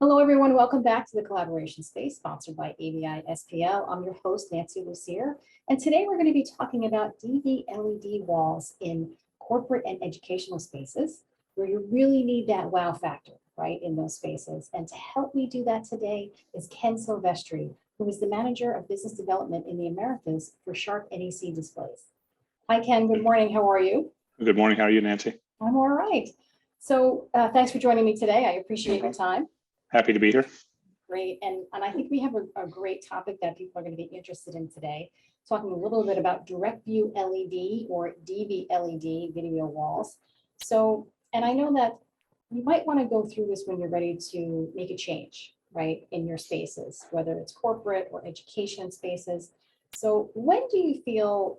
Hello, everyone. Welcome back to the Collaboration Space, sponsored by AVI SPL. I'm your host, Nancy Lussier, and today we're going to be talking about dvLED walls in corporate and educational spaces, where you really need that wow factor, right, in those spaces. And to help me do that today is Ken Silverstri, who is the Manager of Business Development in the Americas for Sharp NEC Displays. Hi, Ken. Good morning. How are you? Good morning. How are you, Nancy? I'm all right. So thanks for joining me today. I appreciate your time. Happy to be here. Great. And I think we have a great topic that people are going to be interested in today, talking a little bit about direct view LED or dvLED video walls. So, and I know that you might want to go through this when you're ready to make a change, right, in your spaces, whether it's corporate or education spaces. So when do you feel,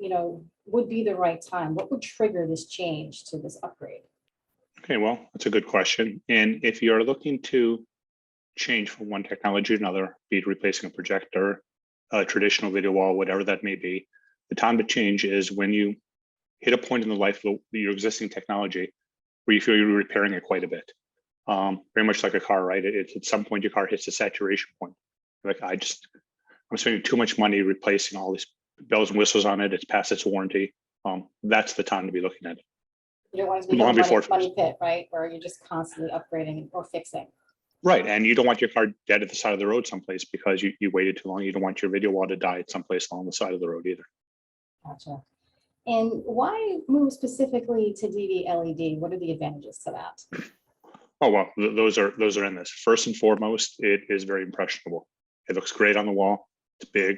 would be the right time? What would trigger this change to this upgrade? Okay, well, that's a good question. And if you're looking to change from one technology to another, be it replacing a projector, a traditional video wall, whatever that may be, the time to change is when you hit a point in the life of your existing technology where you feel you're repairing it quite a bit. Very much like a car, right? It's at some point your car hits a saturation point. Like I'm spending too much money replacing all these bells and whistles on it. It's past its warranty. That's the time to be looking at it. You don't want to be a money pit, right? Where you're just constantly upgrading or fixing. Right, and you don't want your car dead at the side of the road someplace because you waited too long. You don't want your video wall to die at someplace along the side of the road either. Gotcha. And why move specifically to dvLED? What are the advantages to that? Oh, well, those are in this. First and foremost, it is very impressionable. It looks great on the wall. It's big,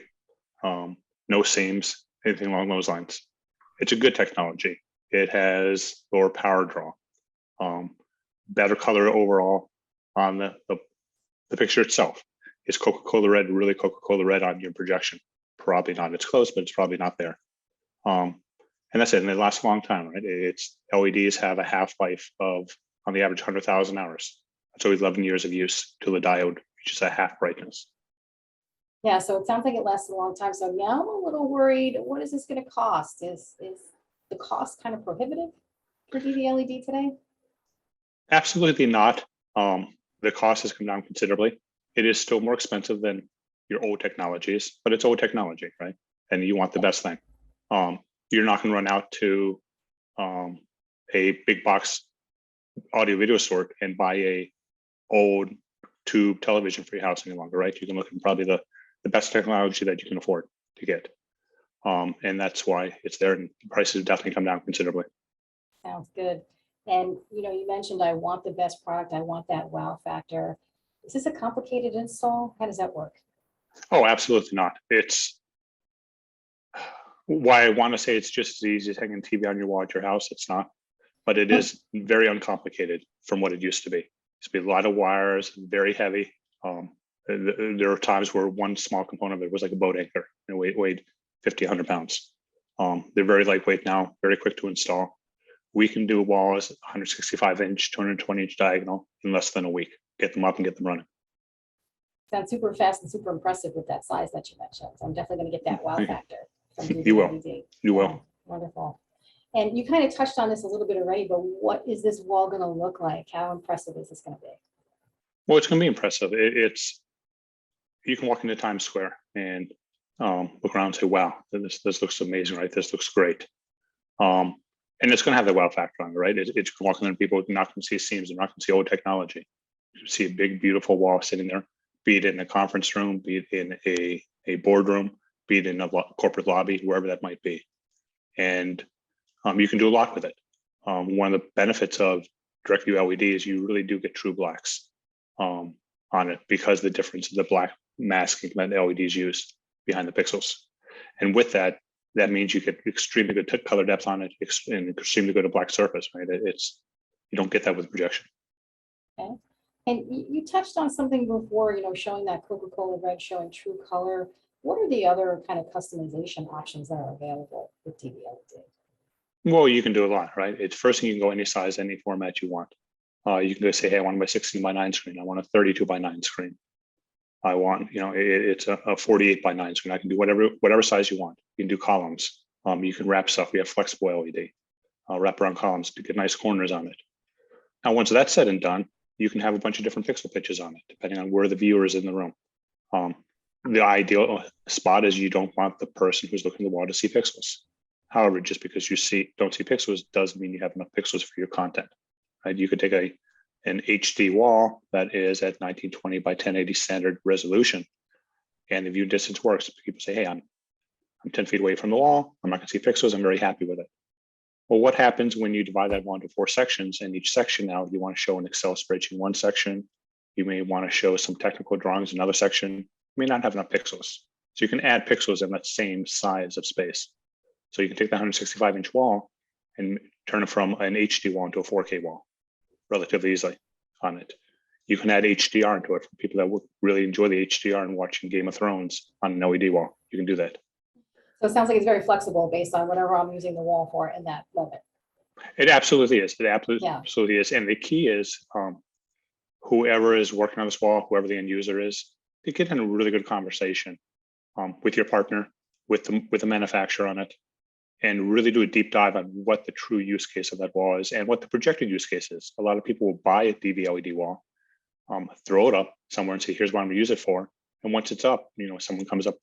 no seams, anything along those lines. It's a good technology. It has lower power draw, better color overall on the picture itself. Is Coca-Cola red really Coca-Cola red on your projection? Probably not. It's close, but it's probably not there. And that's it. And they last a long time, right? LEDs have a half-life of, on the average, 100,000 hours. That's always 11 years of use till the diode reaches a half brightness. Yeah, so it sounds like it lasts a long time. So now I'm a little worried. What is this going to cost? Is the cost kind of prohibitive for dvLED today? Absolutely not. The cost has come down considerably. It is still more expensive than your old technologies, but it's old technology, right? And you want the best thing. You're not going to run out to a big box audio video store and buy a old tube television for your house any longer, right? You can look at probably the best technology that you can afford to get. And that's why it's there, and the prices have definitely come down considerably. Sounds good. And you mentioned I want the best product. I want that wow factor. Is this a complicated install? How does that work? Oh, absolutely not. It's why I want to say it's just as easy as hanging TV on your wall at your house. It's not, but it is very uncomplicated from what it used to be. It used to be a lot of wires, very heavy. There are times where one small component of it was like a boat anchor and it weighed 50, 100 pounds. They're very lightweight now, very quick to install. We can do walls 165-inch, 220-inch diagonal in less than a week. Get them up and get them running. Sounds super fast and super impressive with that size that you mentioned. So I'm definitely going to get that wow factor from dvLED. You will. You will. Wonderful. And you kind of touched on this a little bit already, but what is this wall going to look like? How impressive is this going to be? Well, it's going to be impressive. You can walk into Times Square and look around and say, wow, this looks amazing, right? This looks great. And it's going to have the wow factor on it, right? It's walking in, people are not going to see seams, they're not going to see old technology. You see a big, beautiful wall sitting there, be it in a conference room, be it in a boardroom, be it in a corporate lobby, wherever that might be. And you can do a lot with it. One of the benefits of direct view LED is you really do get true blacks on it because the difference of the black masking that LEDs use behind the pixels. And with that, that means you get extremely good color depth on it and extremely good at black surface, right? You don't get that with projection. Okay. And you touched on something before, showing that Coca-Cola red, showing true color. What are the other kind of customization options that are available with dvLED? Well, you can do a lot, right? It's first thing, you can go any size, any format you want. You can go say, hey, I want my 16:9 screen. I want a 32:9 screen. I want, it's a 48:9 screen. I can do whatever size you want. You can do columns. You can wrap stuff. We have flexible LED. Wrap around columns to get nice corners on it. Now, once that's said and done, you can have a bunch of different pixel pitches on it, depending on where the viewer is in the room. The ideal spot is you don't want the person who's looking at the wall to see pixels. However, just because you don't see pixels doesn't mean you have enough pixels for your content. Right? You could take an HD wall that is at 1920 by 1080 standard resolution, and the view distance works. People say, hey, I'm 10 feet away from the wall. I'm not going to see pixels. I'm very happy with it. Well, what happens when you divide that wall into 4 sections, and each section now you want to show an Excel spreadsheet in one section, you may want to show some technical drawings in another section, you may not have enough pixels. So you can add pixels in that same size of space. So you can take the 165-inch wall and turn it from an HD wall into a 4K wall relatively easily on it. You can add HDR into it for people that would really enjoy the HDR and watching Game of Thrones on an LED wall. You can do that. So it sounds like it's very flexible based on whatever I'm using the wall for in that moment. It absolutely is. It absolutely is. And the key is whoever is working on this wall, whoever the end user is, they get in a really good conversation with your partner, with the manufacturer on it, and really do a deep dive on what the true use case of that wall is and what the projected use case is. A lot of people will buy a dvLED wall, throw it up somewhere and say, here's what I'm gonna use it for. And once it's up, someone comes up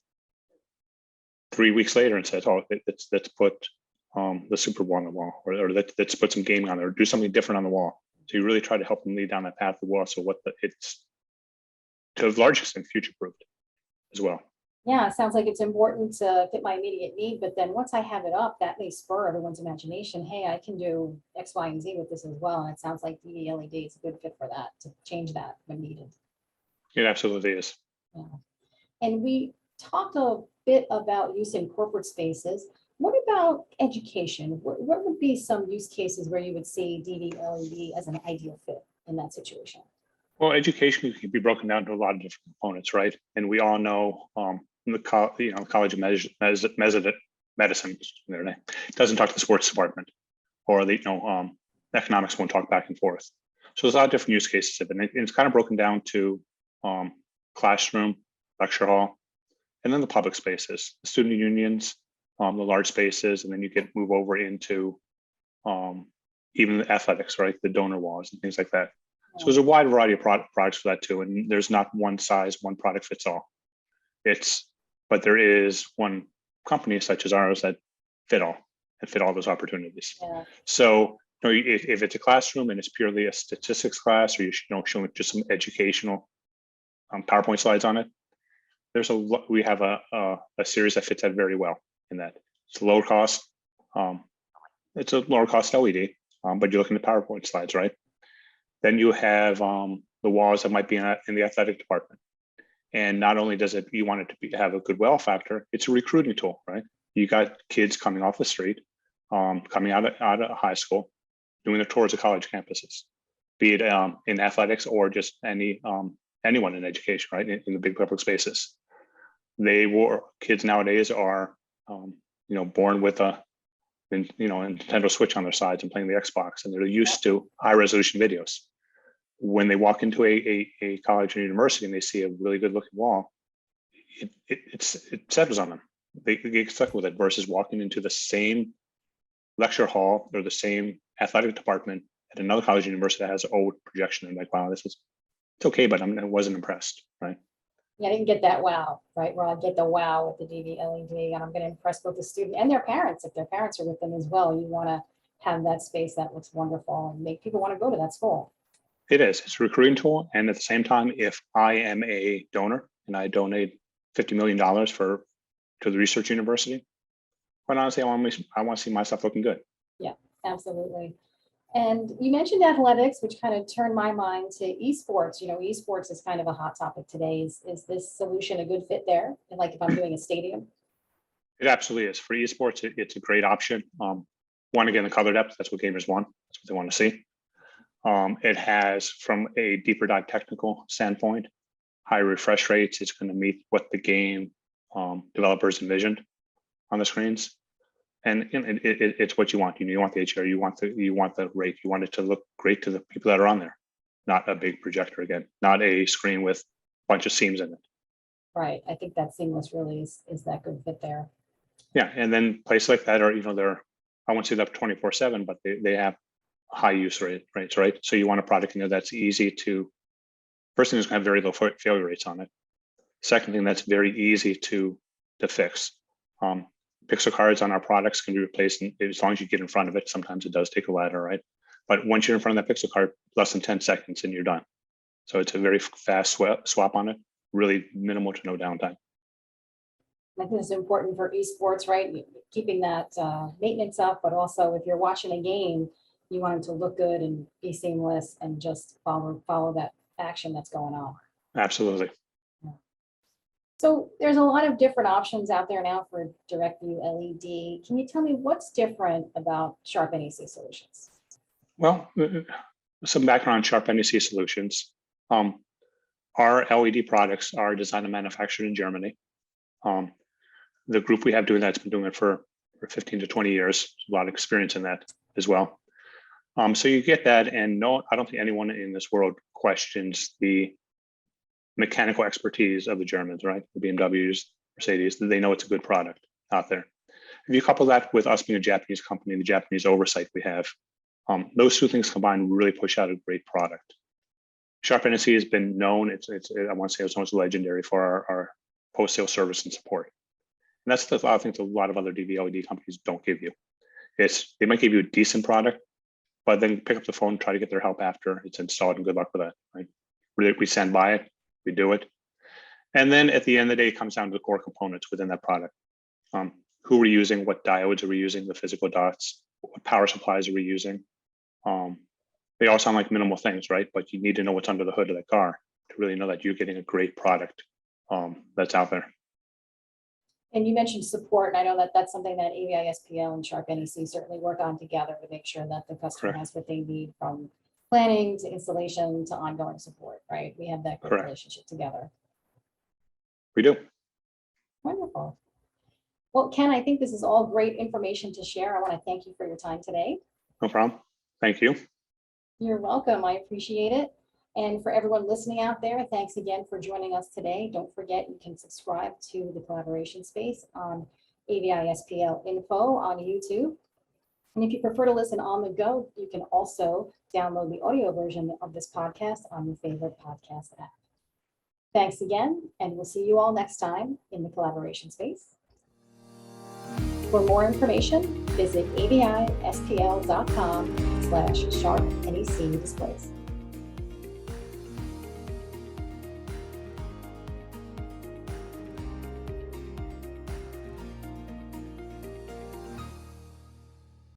3 weeks later and says, oh, let's put the Super Bowl on the wall, or let's put some gaming on there, or do something different on the wall. So you really try to help them lead down that path of the wall. So it's to a large extent future-proofed as well. Yeah, it sounds like it's important to fit my immediate need, but then once I have it up, that may spur everyone's imagination. Hey, I can do X, Y, and Z with this as well. And it sounds like dvLED is a good fit for that, to change that when needed. It absolutely is. Yeah. And we talked a bit about use in corporate spaces. What about education? What would be some use cases where you would see dvLED as an ideal fit in that situation? Well, education can be broken down to a lot of different components, right? And we all know in the College of Medicine, doesn't talk to the sports department, or the economics won't talk back and forth. So there's a lot of different use cases of it, and it's kind of broken down to classroom, lecture hall, and then the public spaces, the student unions, the large spaces, and then you move over into even the athletics, right? The donor walls and things like that. So there's a wide variety of products for that too, and there's not one size, one product fits all. But there is one company such as ours that fit all those opportunities. Yeah. So if it's a classroom and it's purely a statistics class, or you're showing just some educational PowerPoint slides on it, we have a series that fits that very well in that. It's lower cost. It's a lower cost LED, but you're looking at PowerPoint slides, right? Then you have the walls that might be in the athletic department. And not only does you want it to have a good wow factor, it's a recruiting tool, right? You got kids coming off the street, coming out of high school, doing their tours of college campuses, be it in athletics or just anyone in education, right? In the big public spaces. Kids nowadays are, born with a Nintendo Switch on their sides and playing the Xbox, and they're used to high resolution videos. When they walk into a college or university and they see a really good looking wall, it settles on them. They get stuck with it versus walking into the same lecture hall or the same athletic department at another college or university that has an old projection and like, wow, it's okay, but I wasn't impressed, right? Yeah, I didn't get that wow, right? Where I get the wow with the dvLED, and I'm going to impress both the student and their parents. If their parents are with them as well, you want to have that space that looks wonderful and make people want to go to that school. It is. It's a recruiting tool. And at the same time, if I am a donor and I donate $50 million to the research university, quite honestly, I want to see my stuff looking good. Yeah, absolutely. And you mentioned athletics, which kind of turned my mind to esports. Esports is kind of a hot topic today. Is this solution a good fit there? And like if I'm doing a stadium? It absolutely is. For esports, it's a great option. One, again, the color depth, that's what gamers want. That's what they want to see. It has, from a deeper dive technical standpoint, high refresh rates. It's going to meet what the game developers envisioned on the screens. And it's what you want. You want the HDR, you want the rate, you want it to look great to the people that are on there, not a big projector again, not a screen with a bunch of seams in it. Right. I think that seamless really is that good fit there. Yeah, and then places like that are, I won't say that 24/7, but they have high use rates, right? So you want a product in there that's easy to, first thing is going to have very low failure rates on it. Second thing, that's very easy to fix. Pixel cards on our products can be replaced as long as you get in front of it. Sometimes it does take a ladder, right? But once you're in front of that pixel card, less than 10 seconds and you're done. So it's a very fast swap on it, really minimal to no downtime. I think it's important for esports, right? Keeping that maintenance up, but also if you're watching a game, you want it to look good and be seamless and just follow that action that's going on. Absolutely. So there's a lot of different options out there now for direct view LED. Can you tell me what's different about Sharp NEC Solutions? Well, some background on Sharp NEC Solutions. Our LED products are designed and manufactured in Germany. The group we have doing that's been doing it for 15 to 20 years, a lot of experience in that as well. So you get that, and no, I don't think anyone in this world questions the mechanical expertise of the Germans, right? The BMWs, Mercedes, they know it's a good product out there. If you couple that with us being a Japanese company and the Japanese oversight we have, those two things combined really push out a great product. Sharp NEC has been known, I want to say it's almost legendary for our post-sale service and support. And that's the I think a lot of other dvLED companies don't give you. They might give you a decent product, but then pick up the phone, try to get their help after it's installed, and good luck with that, right? We stand by it, we do it. And then at the end of the day, it comes down to the core components within that product. Who we're using, what diodes are we using, the physical dots, what power supplies are we using. They all sound like minimal things, right? But you need to know what's under the hood of the car to really know that you're getting a great product that's out there. And you mentioned support, and I know that that's something that AVI SPL and Sharp NEC certainly work on together to make sure that the customer Correct. has what they need, from planning to installation to ongoing support, right? We have that great Correct. relationship together. We do. Wonderful. Well, Ken, I think this is all great information to share. I want to thank you for your time today. No problem. Thank you. You're welcome. I appreciate it. And for everyone listening out there, thanks again for joining us today. Don't forget, you can subscribe to the Collaboration Space on AVI SPL Info on YouTube. And if you prefer to listen on the go, you can also download the audio version of this podcast on your favorite podcast app. Thanks again, and we'll see you all next time in the Collaboration Space. For more information, visit avispl.com/Sharp NEC Displays.